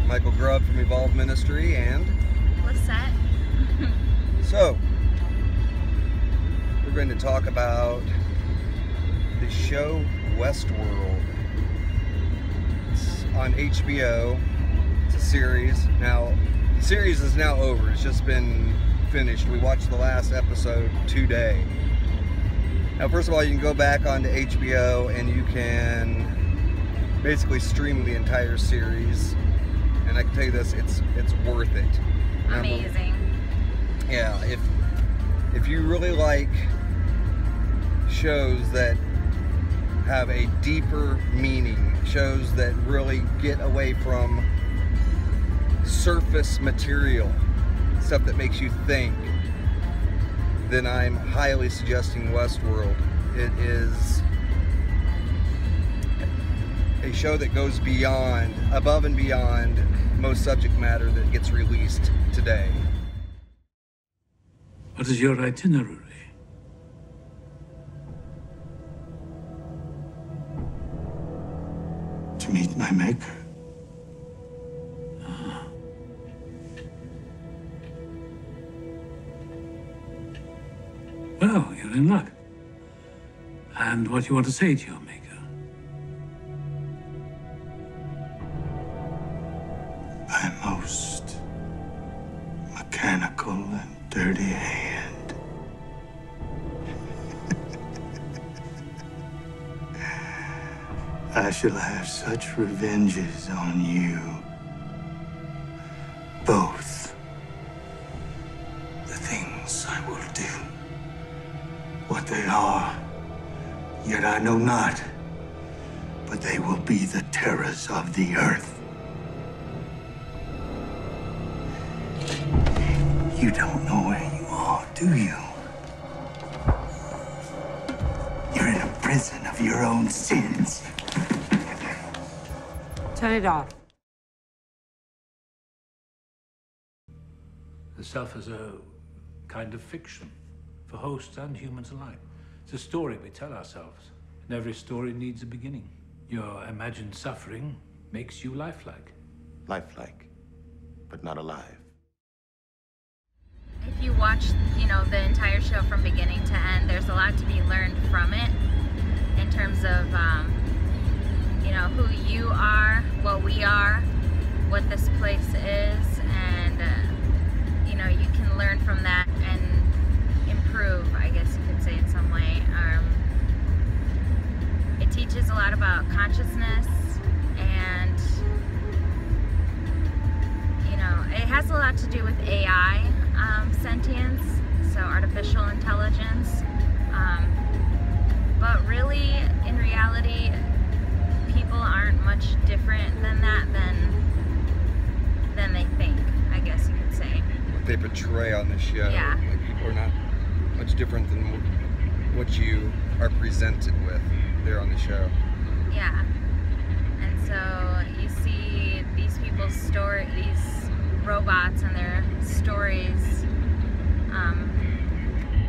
Michael Grubb from Evolve Ministry, and Lisette. So we're going to talk about the show Westworld. It's on HBO. It's a series. Now, the series is now over. It's just been finished. We watched the last episode today. Now, first of all, you can go back onto HBO and you can basically stream the entire series. And I can tell you this, it's worth it. Amazing. Yeah, if you really like shows that have a deeper meaning, shows that really get away from surface material, stuff that makes you think, then I'm highly suggesting Westworld. It is a show that goes beyond, above and beyond most subject matter that gets released today. What is your itinerary? To meet my maker. Well, you're in luck. And what do you want to say to your maker? My most mechanical and dirty hand. I shall have such revenges on you. Both. The things I will do. What they are, yet I know not. But they will be the terrors of the earth. You don't know where you are, do you? You're in a prison of your own sins. Turn it off. The self is a kind of fiction for hosts and humans alike. It's a story we tell ourselves, and every story needs a beginning. Your imagined suffering makes you lifelike. Lifelike, but not alive. If you watch, the entire show from beginning to end, there's a lot to be learned from it in terms of, who you are, what we are, what this place is, and, you can learn from that and improve, I guess you could say in some way. It teaches a lot about consciousness, and, it has a lot to do with AI. Sentience, so artificial intelligence, but really, in reality, people aren't much different than that than they think, I guess you could say. What they portray on the show, Yeah. like, people are not much different than what you are presented with there on the show. Yeah, and so you see these people's these robots and their stories,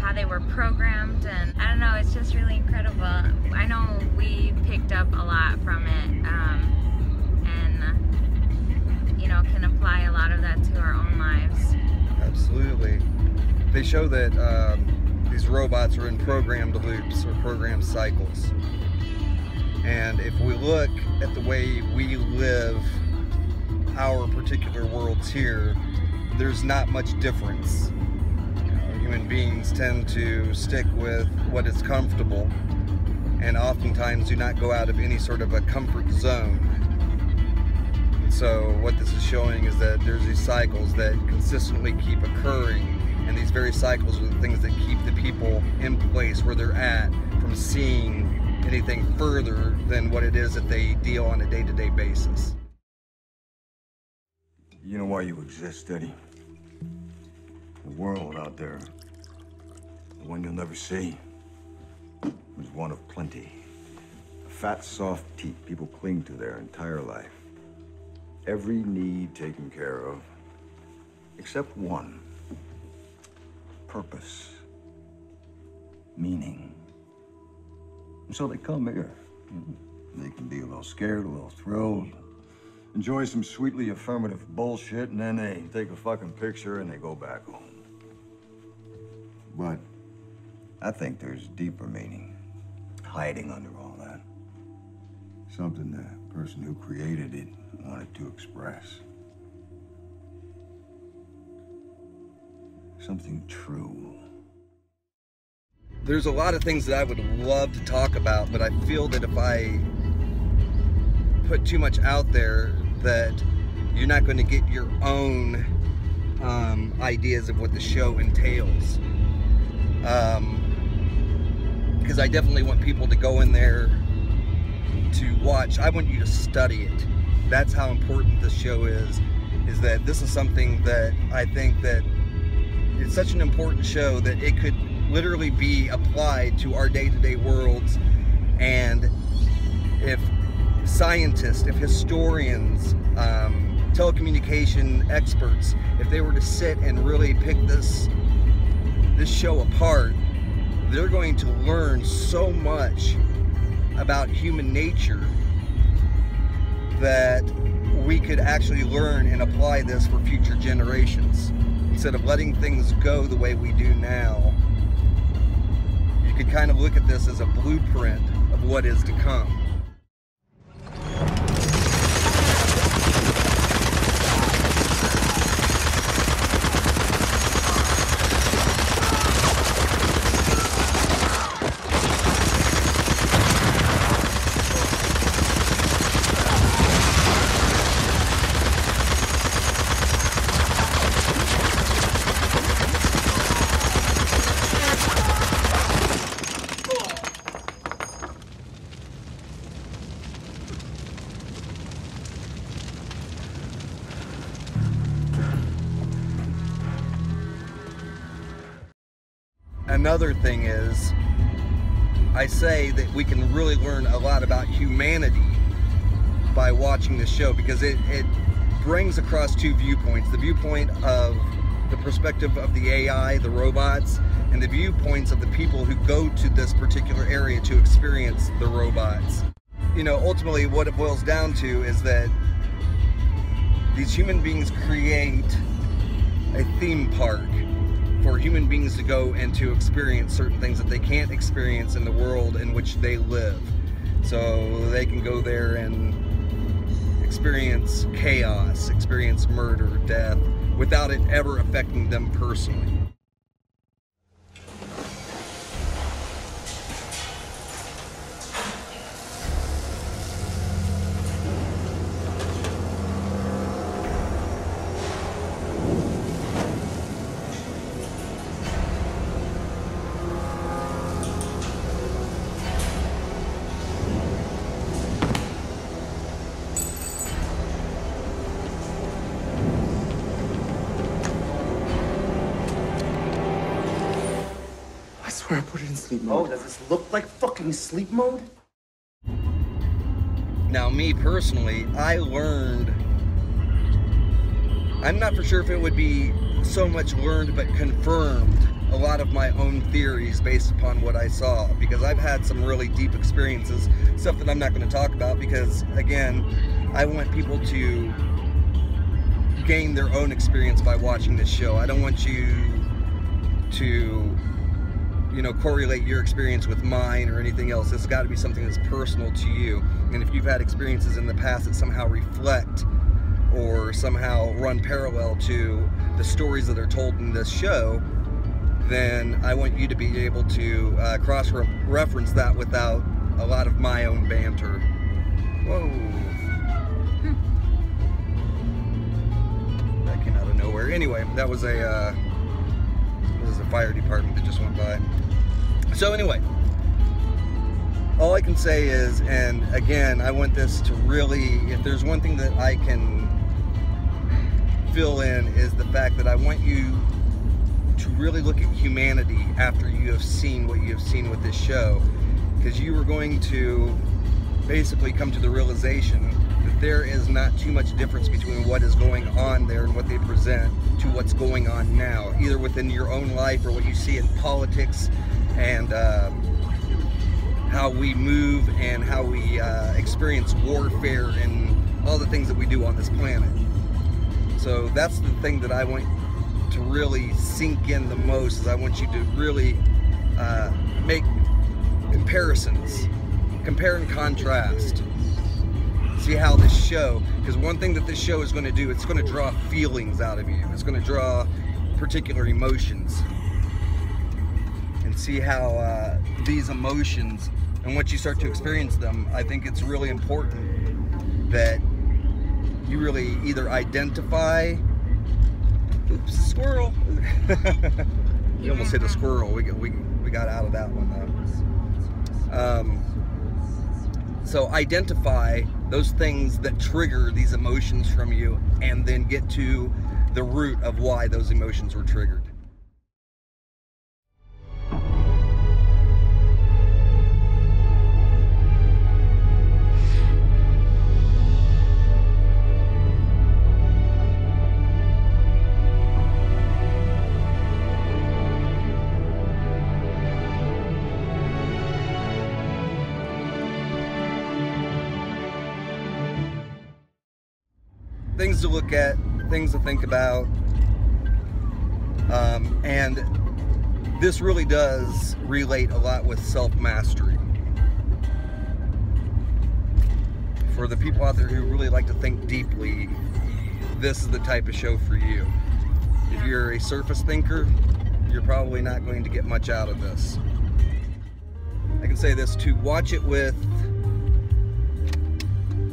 how they were programmed, and I don't know, it's just really incredible. I know we picked up a lot from it, and can apply a lot of that to our own lives. Absolutely. They show that these robots are in programmed loops or programmed cycles, and if we look at the way we live our particular worlds here, there's not much difference. Human beings tend to stick with what is comfortable and oftentimes do not go out of any sort of a comfort zone. And so what this is showing is that there's these cycles that consistently keep occurring, and these very cycles are the things that keep the people in place where they're at from seeing anything further than what it is that they deal on a day-to-day basis. You know why you exist, Eddie? The world out there, the one you'll never see, is one of plenty. A fat, soft teat people cling to their entire life. Every need taken care of, except one. Purpose. Meaning. And so they come here. They can be a little scared, a little thrilled, enjoy some sweetly affirmative bullshit, and then they take a fucking picture and they go back home. But I think there's deeper meaning hiding under all that. Something the person who created it wanted to express. Something true. There's a lot of things that I would love to talk about, but I feel that if I put too much out there, that you're not going to get your own ideas of what the show entails. Because I definitely want people to go in there to watch. I want you to study it. That's how important this show is that this is something that I think that it's such an important show that it could literally be applied to our day-to-day worlds. And if scientists, if historians, telecommunication experts, if they were to sit and really pick this show apart, they're going to learn so much about human nature that we could actually learn and apply this for future generations. Instead of letting things go the way we do now, you could kind of look at this as a blueprint of what is to come. Another thing is, I say that we can really learn a lot about humanity by watching this show, because it brings across two viewpoints. The viewpoint of the perspective of the AI, the robots, and the viewpoints of the people who go to this particular area to experience the robots. You know, ultimately what it boils down to is that these human beings create a theme park for human beings to go and to experience certain things that they can't experience in the world in which they live. So they can go there and experience chaos, experience murder, death, without it ever affecting them personally. I swear I put it in sleep mode. Oh, does this look like fucking sleep mode? Now, me personally, I learned, I'm not for sure if it would be so much learned, but confirmed a lot of my own theories based upon what I saw, because I've had some really deep experiences, stuff that I'm not going to talk about, because again, I want people to gain their own experience by watching this show. I don't want you to, you know, correlate your experience with mine or anything else. It's got to be something that's personal to you. And if you've had experiences in the past that somehow reflect or somehow run parallel to the stories that are told in this show, then I want you to be able to cross-reference that without a lot of my own banter. Whoa. That came out of nowhere. Anyway, that was a fire department that just went by. So anyway, all I can say is, and again, I want this to really, if there's one thing that I can fill in, is the fact that I want you to really look at humanity after you have seen what you have seen with this show, because you are going to basically come to the realization that there is not too much difference between what is going on there and what they present to what's going on now, either within your own life or what you see in politics and how we move and how we experience warfare in all the things that we do on this planet. So that's the thing that I want to really sink in the most, is I want you to really make comparisons, compare and contrast. See how this show, because one thing that this show is going to do, it's going to draw feelings out of you. It's going to draw particular emotions. And see how these emotions, and once you start to experience them, I think it's really important that you really either identify, oops, squirrel. You almost hit a squirrel. We got out of that one though. So identify those things that trigger these emotions from you, and then get to the root of why those emotions were triggered. Things to look at, things to think about, and this really does relate a lot with self-mastery. For the people out there who really like to think deeply, this is the type of show for you. If you're a surface thinker, you're probably not going to get much out of this. I can say this, to watch it with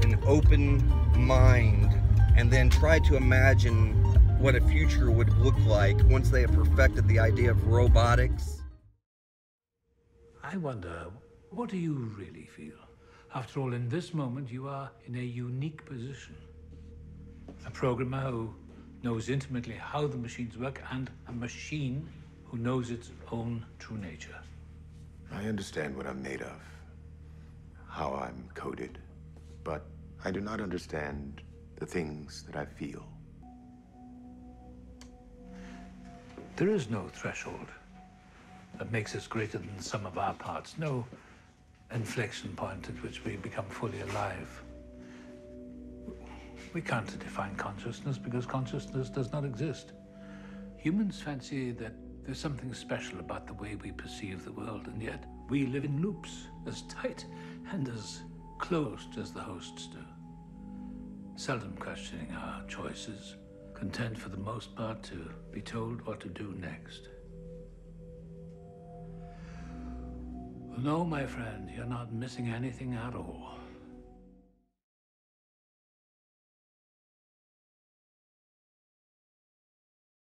an open mind, and then try to imagine what a future would look like once they have perfected the idea of robotics. I wonder, what do you really feel? After all, in this moment, you are in a unique position. A programmer who knows intimately how the machines work, and a machine who knows its own true nature. I understand what I'm made of, how I'm coded, but I do not understand the things that I feel. There is no threshold that makes us greater than the sum of our parts, no inflection point at which we become fully alive. We can't define consciousness because consciousness does not exist. Humans fancy that there's something special about the way we perceive the world, and yet we live in loops as tight and as closed as the hosts do. Seldom questioning our choices, content for the most part to be told what to do next. No, my friend, you're not missing anything at all.